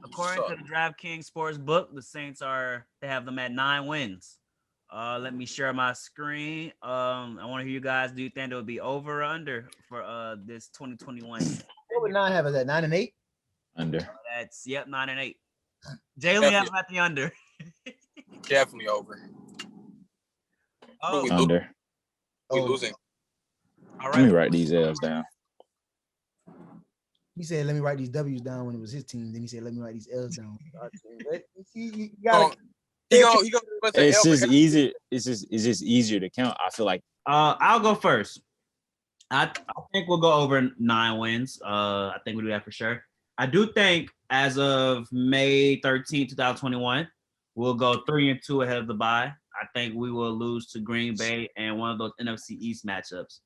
According to the DraftKings sports book, the Saints they have them at 9 wins. Let me share my screen. I want to hear you guys. Do you think it will be over or under for this 2021 season? What would 9 have? Is that 9 and 8? Under. That's 9 and 8. Jalen has at the under. Definitely over. Oh, under. We losing. All Let me right. write these L's down. He said, "Let me write these W's down" when it was his team. Then he said, "Let me write these L's down." You gotta, He gonna It's just easier. It's just easier to count. I feel like. I'll go first. I think we'll go over 9 wins. I think we'll do that for sure. I do think as of May 13, 2021, we'll go 3-2 ahead of the bye. I think we will lose to Green Bay and one of those NFC East matchups.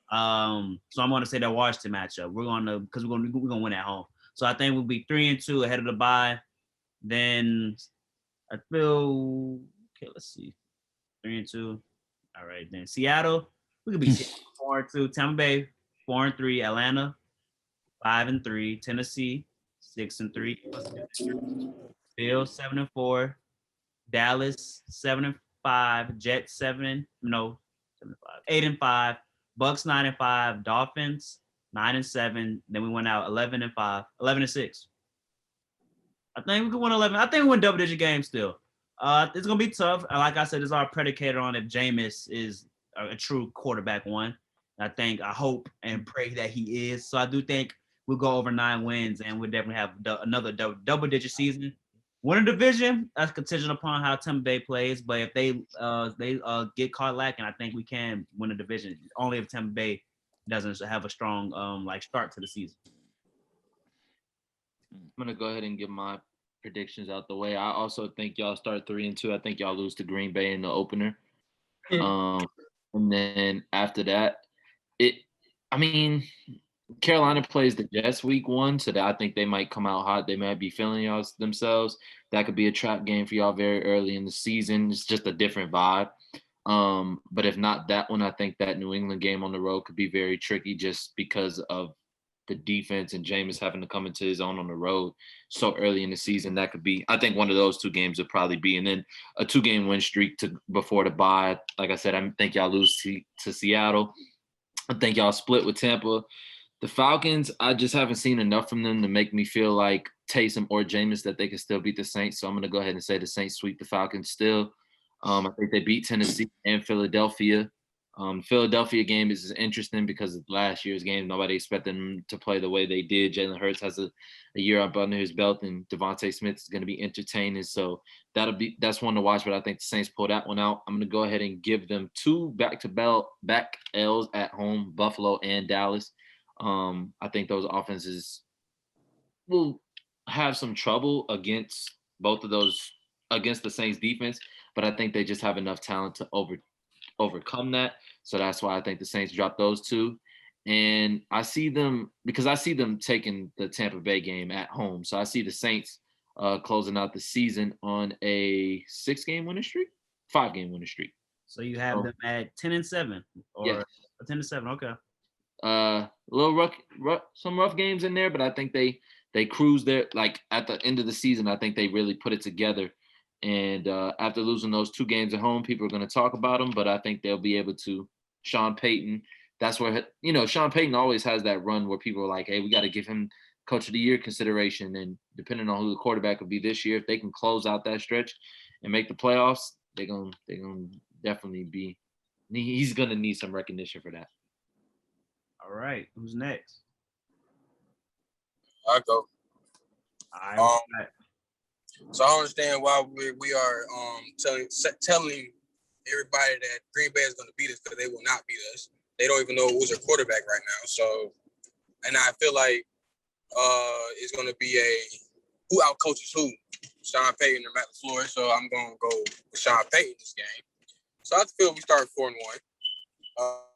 So I'm gonna say that Washington matchup. We're gonna win at home. So I think we'll be 3-2 ahead of the bye. Then I feel okay. Let's see, 3-2. All right, then Seattle. We could be 4-2. Tampa Bay 4-3. Atlanta 5-3. Tennessee 6-3. Bills 7-4. Dallas 7-5. Jets 8-5. Bucks 9-5. Dolphins 9-7. Then we went out 11-5. 11-6. I think we could win 11. I think we win double-digit games still. It's gonna be tough. Like I said, it's all predicated on if Jameis is a true quarterback one. I hope and pray that he is. So I do think we'll go over 9 wins and we'll definitely have another double-digit season. Win a division, that's contingent upon how Tampa Bay plays. But if they get caught lacking, I think we can win a division. Only if Tampa Bay doesn't have a strong start to the season. I'm gonna go ahead and get my predictions out the way. I also think y'all start 3-2. I think y'all lose to Green Bay in the opener. And then after that, Carolina plays the Jets week 1, so that I think they might come out hot. They might be feeling y'all themselves. That could be a trap game for y'all very early in the season. It's just a different vibe. But if not that one, I think that New England game on the road could be very tricky just because of the defense and Jameis having to come into his own on the road so early in the season. That could be, I think one of those 2 games would probably be, and then a 2-game win streak before the bye. Like I said, I think y'all lose to Seattle. I think y'all split with Tampa. The Falcons, I just haven't seen enough from them to make me feel like Taysom or Jameis that they can still beat the Saints. So I'm going to go ahead and say the Saints sweep the Falcons still. I think they beat Tennessee and Philadelphia. Philadelphia game is interesting because of last year's game. Nobody expected them to play the way they did. Jalen Hurts has a year up under his belt, and Devontae Smith is going to be entertaining. So that's one to watch. But I think the Saints pull that one out. I'm going to go ahead and give them 2 back L's at home, Buffalo and Dallas. I think those offenses will have some trouble against both of those, against the Saints defense, but I think they just have enough talent to overcome that. So that's why I think the Saints drop those 2. And I see them taking the Tampa Bay game at home. So I see the Saints closing out the season on a 5-game winning streak. So you have them at 10-7 or 10-7. Okay. Some rough games in there, but I think they cruise there. Like at the end of the season, I think they really put it together. And after losing those 2 games at home, people are going to talk about them, but I think they'll be able to. Sean Payton, that's where Sean Payton always has that run where people are like, hey, we got to give him Coach of the Year consideration. And depending on who the quarterback will be this year, if they can close out that stretch and make the playoffs, they're gonna definitely be. He's gonna need some recognition for that. All right, who's next? I'll go. All right. So I understand why we are telling everybody that Green Bay is going to beat us, because they will not beat us. They don't even know who's their quarterback right now. So, and I feel like it's going to be who outcoaches who, Sean Payton or Matt LaFleur. So I'm going to go with Sean Payton this game. So I feel we start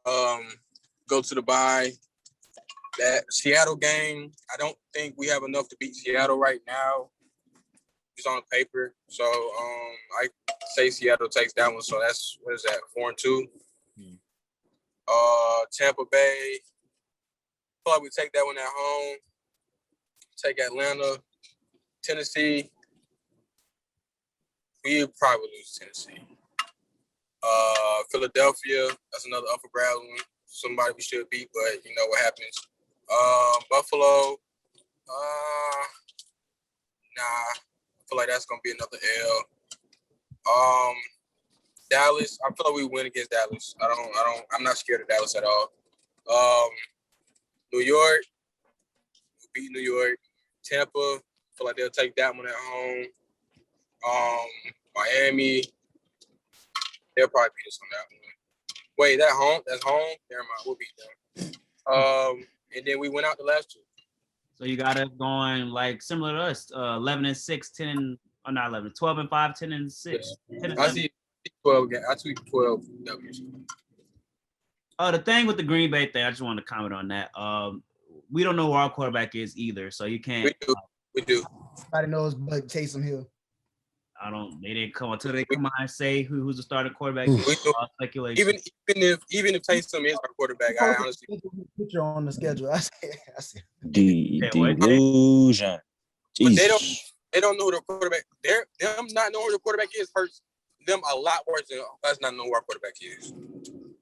4-1. Go to the bye. That Seattle game, I don't think we have enough to beat Seattle right now. It's on paper. So I say Seattle takes that one. So that's, 4-2. Tampa Bay, I feel like we take that one at home. Take Atlanta. Tennessee. We probably lose Tennessee. Philadelphia, that's another upper grab one. Somebody we should beat, but you know what happens. Buffalo, nah. I feel like that's gonna be another L. Dallas, I feel like we win against Dallas. I'm not scared of Dallas at all. New York, we beat New York. Tampa, I feel like they'll take that one at home. Miami, they'll probably beat us on that one. Wait, that's home? Never mind, we'll beat them. And then we went out the last two. So you got us going like similar to us, 11-6, 10, or not 11, 12-5, 10-6. 10 I see 12 again. I see 12 W's. The thing with the Green Bay thing, I just wanted to comment on that. We don't know where our quarterback is either, so you can't. We do. Nobody knows but Taysom Hill. They didn't come until they come out and say who's the starting quarterback. Speculation. Even if Taysom is our quarterback, I honestly picture on the schedule. I see. Delusion. But they don't know who the quarterback. Them not knowing who the quarterback is hurts them a lot worse than us not knowing who our quarterback is.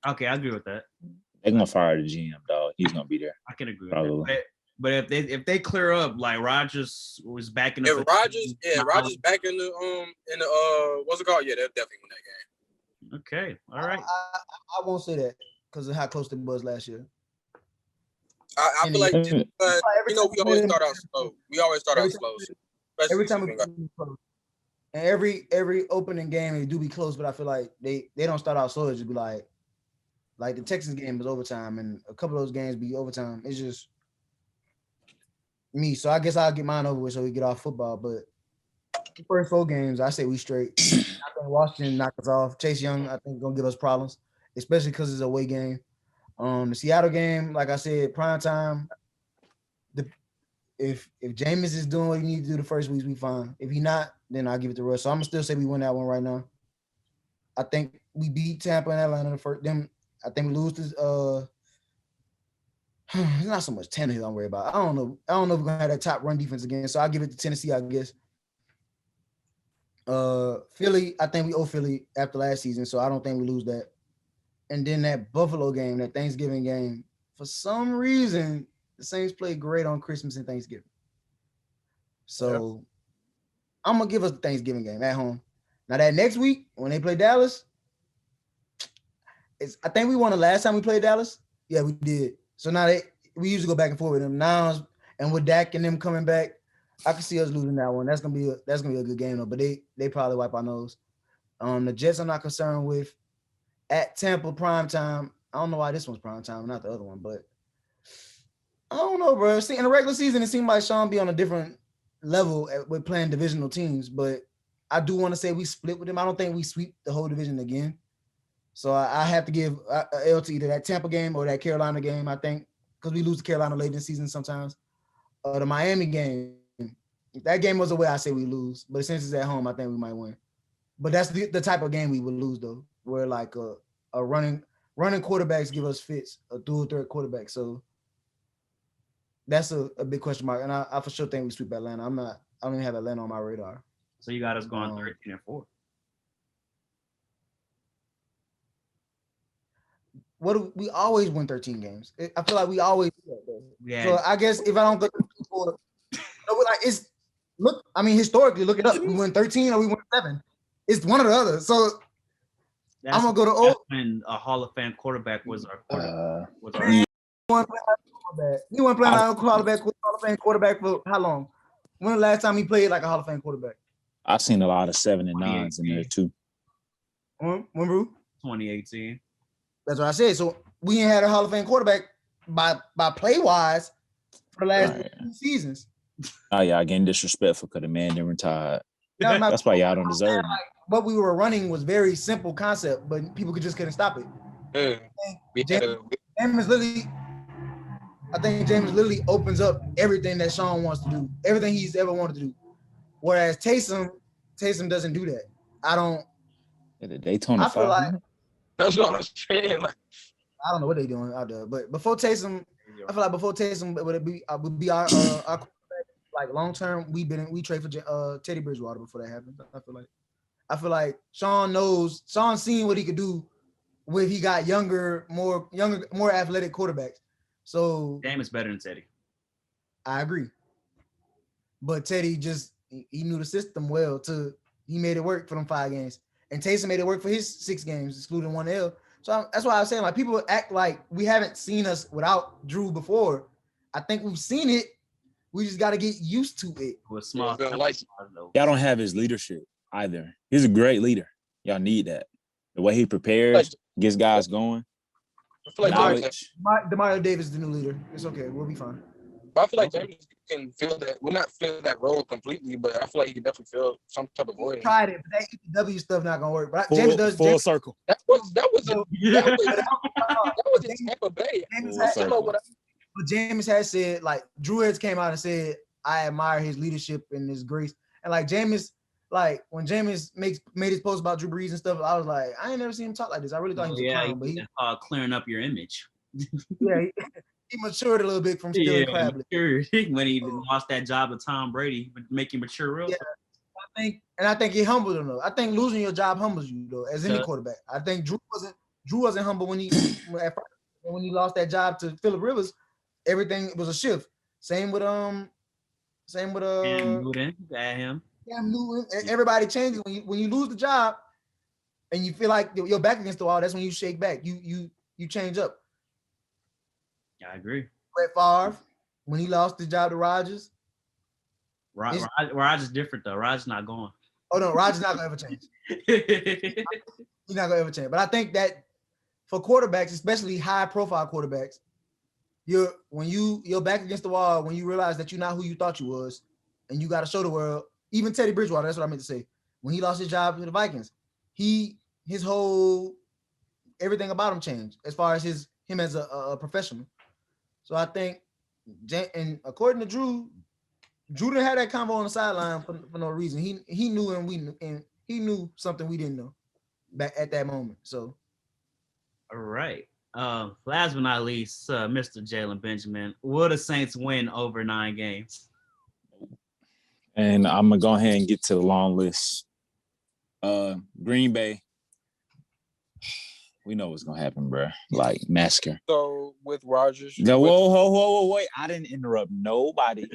Okay, I agree with that. They're gonna fire the GM, dog. He's gonna be there. I can agree Probably. with that. But if they clear up, like Rodgers was back in the Rodgers back in the what's it called? Yeah, they'll definitely win that game. Okay, all right. I won't say that because of how close it was last year. I feel like we always start out slow. Every time we close. And every opening game they do be close, but I feel like they don't start out slow. It just be like the Texans game was overtime, and a couple of those games be overtime. It's just me. So I guess I'll get mine over with so we get off football. But the first 4 games, I say we straight. I think Washington knock us off. Chase Young, I think, gonna give us problems, especially because it's a away game. The Seattle game, like I said, prime time. If Jameis is doing what he needs to do the first weeks, we fine. If he not, then I'll give it to Russ. So I'm gonna still say we win that one right now. I think we beat Tampa and Atlanta the first. Then I think we lose this. It's not so much Tannehill I'm worried about. I don't know if we're gonna have that top run defense again. So I'll give it to Tennessee, I guess. Philly, I think we owe Philly after last season, so I don't think we lose that. And then that Buffalo game, that Thanksgiving game, for some reason, the Saints play great on Christmas and Thanksgiving. So I'm gonna give us the Thanksgiving game at home. Now that next week when they play Dallas, I think we won the last time we played Dallas. Yeah, we did. So now we usually go back and forth with them now, and with Dak and them coming back, I can see us losing that one. That's gonna be a good game though. But they probably wipe our nose. The Jets I'm not concerned with. At Tampa prime time, I don't know why this one's prime time, not the other one, but I don't know, bro. See, in the regular season, it seemed like Sean be on a different level with playing divisional teams, but I do want to say we split with them. I don't think we sweep the whole division again. So I have to give a L to either that Tampa game or that Carolina game, I think, because we lose to Carolina late in the season sometimes. The Miami game, if that game was away, I say we lose. But since it's at home, I think we might win. But that's the type of game we would lose, though, where like a running quarterbacks give us fits, a dual threat quarterback. So that's a big question mark. And I for sure think we sweep Atlanta. I don't even have Atlanta on my radar. So you got us going 13-4. We always win 13 games. I feel like we always do that, though. Yeah. So I guess if I don't go 13-4, historically, look it up. We win 13 or we win 7. It's one or the other. So I'm gonna go to that's when a Hall of Fame quarterback was our quarterback. He wasn't playing Hall of Fame quarterback for how long? When the last time he played like a Hall of Fame quarterback? I've seen a lot of 7 and 9s in there too. When, bro? 2018. That's what I said. So we ain't had a Hall of Fame quarterback by play wise for the last 2 seasons. Oh yeah, getting disrespectful because the man didn't retire. That's why y'all don't deserve him. What we were running was very simple concept, but people couldn't stop it. James Lilly opens up everything that Sean wants to do, everything he's ever wanted to do. Whereas Taysom doesn't do that. The Daytona I feel like that's what I'm saying. I don't know what they're doing out there, but before Taysom, I feel like would be our quarterback, like long term, we trade for Teddy Bridgewater before that happened. I feel like Sean's seen what he could do when he got younger, more athletic quarterbacks. So Damn, it's better than Teddy. I agree. But Teddy he knew the system well. He made it work for them 5 games, and Taysom made it work for his 6 games, excluding 1 L. So that's why I was saying, like, people act like we haven't seen us without Drew before. I think we've seen it. We just got to get used to it. With small, y'all don't have his leadership either. He's a great leader. Y'all need that. The way he prepares, gets guys going. I feel like knowledge. Demario Davis is the new leader. It's okay. We'll be fine. But I feel like James can feel that. Well, not feel that role completely, but I feel like he can definitely feel some type of void. Tried it, but that EPW stuff not gonna work. But James does full circle. That was in Tampa Bay. But James has said, like, Drew has came out and said, I admire his leadership and his grace. And like James, like when James made his post about Drew Brees and stuff, I was like, I ain't never seen him talk like this. I really thought he was a clown, but he clearing up your image. Yeah, he matured a little bit from stealing crab. When he lost that job with Tom Brady, make you mature real. Yeah, I think he humbled him though. I think losing your job humbles you though, as any quarterback. I think Drew wasn't humble when he lost that job to Phillip Rivers. Everything was a shift. Same with Cam Newton, Cam Newton. Everybody changes when you lose the job, and you feel like you're back against the wall. That's when you shake back. You change up. I agree. Brett Favre, when he lost his job to Rodgers. Rodgers different though. Rodgers not going. Oh no, Rodgers not gonna ever change. He's not gonna ever change. But I think that for quarterbacks, especially high-profile quarterbacks, you're back against the wall when you realize that you're not who you thought you was, and you got to show the world. Even Teddy Bridgewater, that's what I meant to say. When he lost his job to the Vikings, his whole everything about him changed as far as him as a professional. So I think, and according to Drew didn't have that convo on the sideline for no reason. He knew and we knew, and he knew something we didn't know back at that moment. So, all right. Last but not least, Mr. Jalen Benjamin. Will the Saints win over 9 games? And I'm gonna go ahead and get to the long list. Green Bay. We know what's gonna happen, bro. Like massacre. So with Rodgers. Whoa, wait! I didn't interrupt nobody.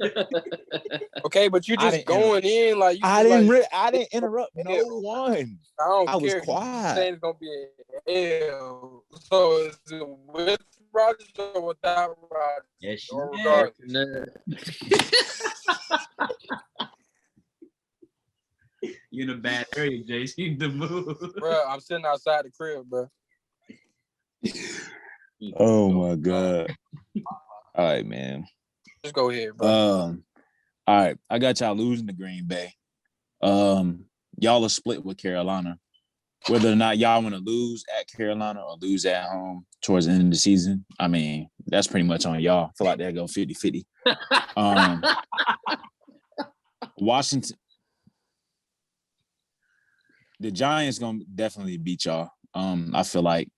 Okay, but you just going in like I didn't interrupt no one. I was quiet. Saying it's gonna be an L. So is it with Rodgers or without Rodgers? Yes, or regardless. You're in a bad area, Jace. You need to move. Bro, I'm sitting outside the crib, bro. Oh my God. All right, man. Just go ahead, bro. All right. I got y'all losing to Green Bay. Y'all are split with Carolina. Whether or not y'all want to lose at Carolina or lose at home towards the end of the season, I mean, that's pretty much on y'all. I feel like they'll go 50-50. Washington. The Giants gonna definitely beat y'all. I feel like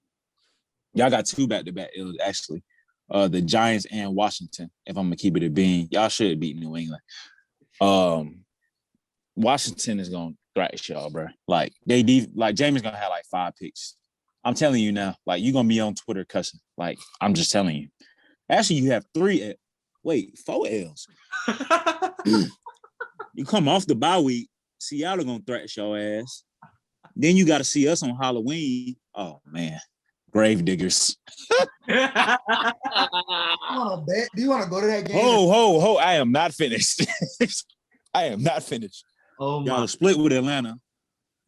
y'all got 2 back-to-back L's, actually. The Giants and Washington, if I'm gonna keep it a bean. Y'all should beat New England. Washington is gonna thrash y'all, bro. Like Jamie's gonna have like 5 picks. I'm telling you now, like you're gonna be on Twitter cussing. Like, I'm just telling you. Actually, you have 4 L's. You come off the bye week, Seattle gonna thrash your ass. Then you got to see us on Halloween. Oh man, grave diggers. Do you want to go to that game? Ho! I am not finished. I am not finished. Oh my! Y'all are split with Atlanta.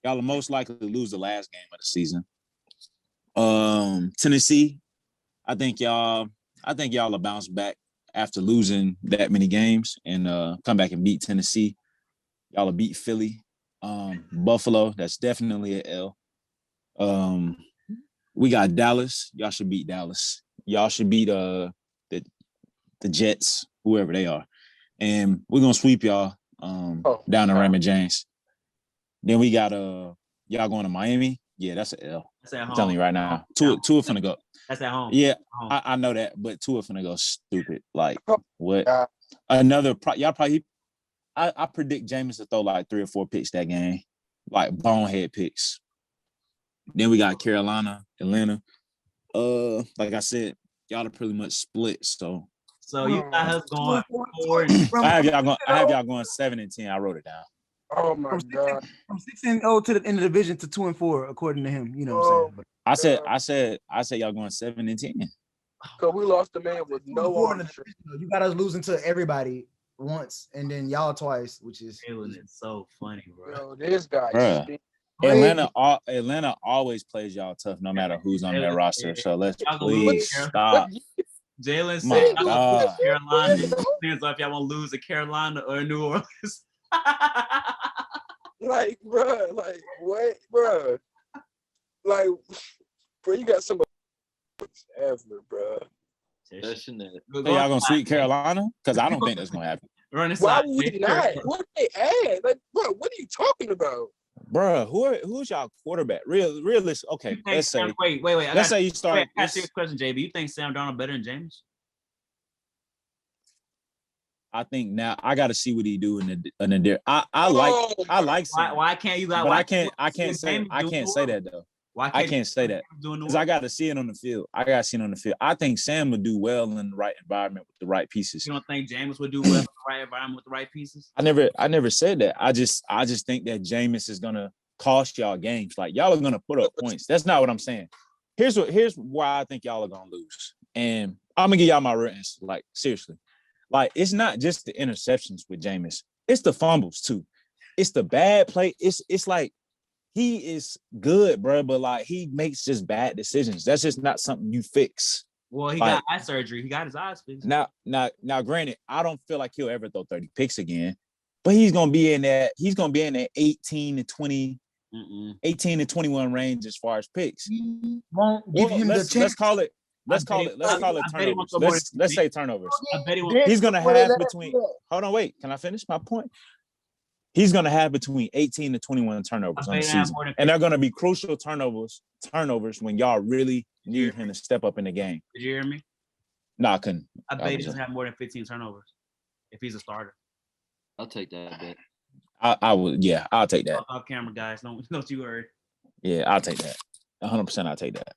Y'all are most likely to lose the last game of the season. Tennessee. I think y'all will bounce back after losing that many games and come back and beat Tennessee. Y'all will beat Philly. Buffalo, that's definitely an L. We got Dallas. Y'all should beat Dallas. Y'all should beat the Jets, whoever they are. And we're gonna sweep y'all down to Raymond James. Then we got y'all going to Miami. Yeah, that's an L. That's at home. I'm telling you right now. Tua finna go. That's at home. Yeah, I know that, but Tua finna go stupid. Like what? Another y'all probably I predict Jameis to throw like 3 or 4 picks that game, like bonehead picks. Then we got Carolina, Atlanta. Like I said, y'all are pretty much split. So you got us going 4. I have y'all going 7-10. I wrote it down. Oh my God. From 6-0 to the end of the division to 2-4, according to him. You know what I'm saying? I said y'all going 7-10. Cause we lost the man with no arm. You got us losing to everybody once, and then y'all twice, which is It's so funny, bro. Yo, this guy. Bruh. Atlanta always plays y'all tough, no matter who's on their roster. So let's please stop. Jalen My said, God. Carolina. Depends on if y'all want to lose to Carolina or New Orleans. Like, bro, like what, bro? Like, bro, you got somebody ever, bro. So y'all gonna sweep Carolina? Because I don't think that's gonna happen. Why would we not? What they add? Like, bro, what are you talking about? Bro, who's y'all quarterback? Realistic. Okay, let's say. Wait. Let's say you start. I ask you a question, JB. You think Sam Darnold better than James? I think now I got to see what he do in the. I like. Sam, why can't you? But I can't say that though. I can't say that because I got to see it on the field. I think Sam would do well in the right environment with the right pieces. You don't think Jameis would do well in the right environment with the right pieces? I never said that. I just think that Jameis is gonna cost y'all games. Like y'all are gonna put up points. That's not what I'm saying. Here's why I think y'all are gonna lose. And I'm gonna give y'all my real answer. Like seriously, like it's not just the interceptions with Jameis. It's the fumbles too. It's the bad play. It's like. He is good, bro, but like he makes just bad decisions. That's just not something you fix. Well, he got eye surgery. He got his eyes fixed. Now, granted, I don't feel like he'll ever throw 30 picks again, but he's gonna be in that 18 to 20, 18 to 21 range as far as picks. Won't give him the chance. Let's call it turnovers. Let's say turnovers. I bet He's gonna have between. Hold on, wait. Can I finish my point? He's going to have between 18 to 21 turnovers on the season. And they're going to be crucial turnovers when y'all really need him to step up in the game. Did you hear me? No, I couldn't. I bet he doesn't have more than 15 turnovers if he's a starter. I'll take that bet. I would. Yeah, I'll take that. Off camera, guys. Don't you worry. Yeah, I'll take that. 100% I'll take that.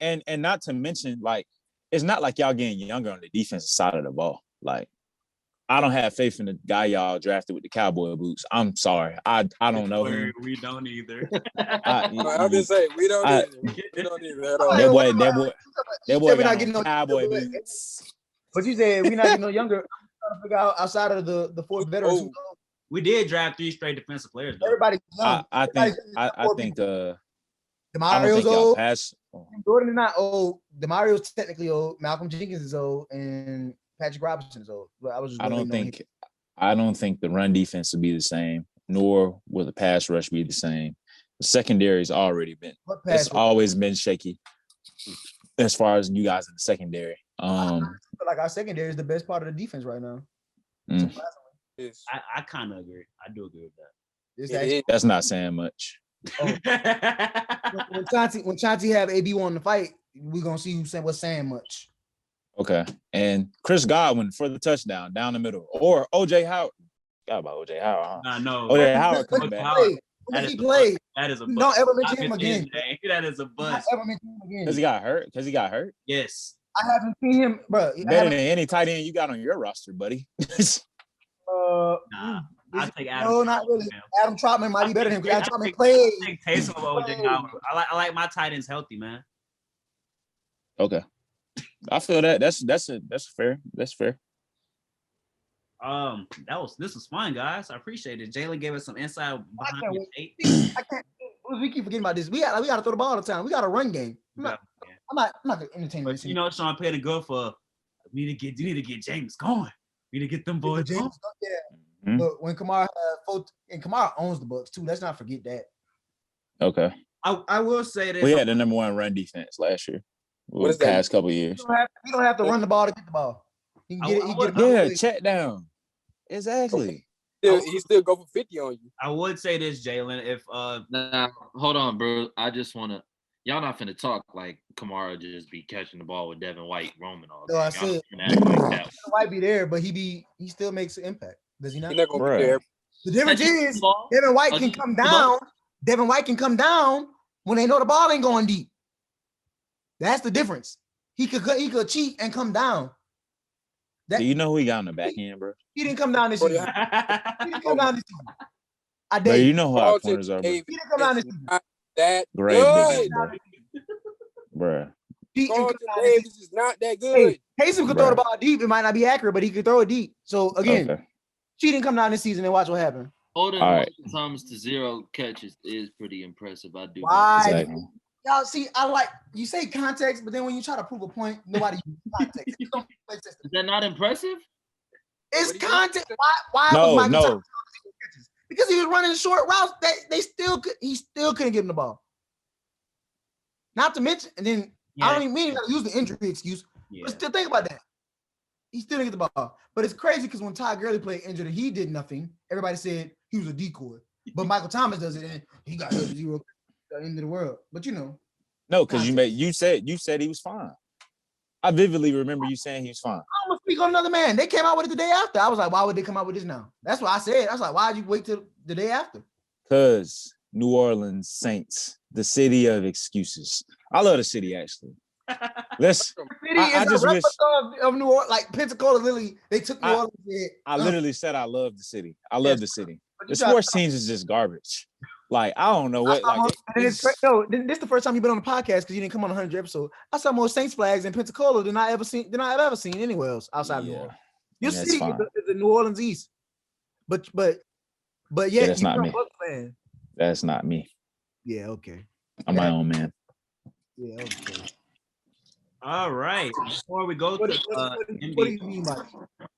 And not to mention, like, it's not like y'all getting younger on the defensive side of the ball. Like, I don't have faith in the guy y'all drafted with the cowboy boots. I'm sorry. I don't know him. We don't either. I'm just saying, we don't either. We don't either at all. That boy got no cowboy boots. But you said we're not getting no younger. I'm trying to figure out outside of the 4 veterans. We did draft 3 straight defensive players, though. Everybody's young. I think DeMario's old. Jordan is not old. DeMario's technically old. Malcolm Jenkins is old, and Patrick Robinson is old. But I don't think the run defense will be the same, nor will the pass rush be the same. The secondary's already been. It's always been shaky as far as you guys in the secondary. I feel like our secondary is the best part of the defense right now. I kind of agree. I do agree with that. That's not saying much. When Chauncey have AB on the fight, we're gonna see what's saying much. Okay. And Chris Godwin for the touchdown down the middle. Or OJ Howard. Forgot about OJ Howard, huh? No. OJ Howard coming back. That is a bust. Don't ever mention him again. That is a bust. Don't ever mention him again. Because he got hurt? Yes. I haven't seen him, bro. Better than any tight end you got on your roster, buddy. Nah. I think Adam. No, not really. Adam Troutman might be better than him because Adam Troutman played. I think Taysom over OJ Howard. I like my tight ends healthy, man. Okay. I feel that. That's fair. That's fair. This was fun, guys. I appreciate it. Jalen gave us some insight behind the tape. I can't. We keep forgetting about this. We got to throw the ball all the time. We got a run game. I'm not gonna entertain but this. You know, Sean Payton good for. You need to get James going. We need to get them boys going. Yeah. Mm-hmm. But when Kamara and Kamara owns the Bucs too, let's not forget that. Okay. I will say this. We had the number 1 run defense last year. The past couple of years. We don't have to run the ball to get the ball. You can get it. Yeah, check down. Exactly. He still go for 50 on you. I would say this, Jalen. If hold on, bro. I just want to. y'all not finna talk like Kamara just be catching the ball with Devin White roaming all. No, I Y'all said not finna act like that. he might be there, but he still makes an impact. Does he not? He's not gonna be Bruh. there. The difference Catching is the ball? Devin White can Catching come the ball? down. Devin White can come down when they know the ball ain't going deep. That's the difference. He could cheat and come down. Do you know who he got on the back end, bro? He didn't come down this Bro, season. He didn't come down this season. I Bro, dare you you. know who our Carlton corners are, bro. Davis He didn't come down this is season. not that Great good. big bro. Bruh. He didn't come Carlton down this season. Davis is not that Hey, good. Taysom could throw the Bruh. ball deep. It might not be accurate, but he could throw it deep. So again, Okay. she didn't come down this season and watch what happened. Holding All right. Michael Thomas to 0 catches is pretty impressive. I do. Why? Exactly. Y'all see, I like you say context, but then when you try to prove a point, nobody uses context. It don't make sense. Is that not impressive? It's What do you context. Why No, was Michael no. Thomas catches? Because he was running short routes. He still couldn't get him the ball. Not to mention, and then I don't even mean to use the injury excuse, but still think about that. He still didn't get the ball. But it's crazy because when Todd Gurley played injured and he did nothing, everybody said he was a decoy. But Michael Thomas does it and he got hurt at 0 at the end of the world. But you know. No, because you said he was fine. I vividly remember you saying he was fine. I'm gonna speak on another man. They came out with it the day after. I was like, why would they come out with this now? That's what I said. I was like, why'd you wait till the day after? Because New Orleans Saints, the city of excuses. I love the city, actually. Listen, City I is just a wish- replica of New Orleans. Like Pensacola, literally, they took New Orleans. I literally said I love the city. I love the city. But The you tried- sports teams is just garbage. Like, I don't know what. Like, this is the first time you've been on the podcast because you didn't come on 100 episode. I saw more Saints flags in Pensacola than I've ever seen anywhere else outside of New Orleans. Your and that's city fine. is the New Orleans East, but Yeah, that's not me. Bucs fan. That's not me. Yeah, okay. I'm my own man. Yeah, okay. All right. Before we go What to do you mean by that?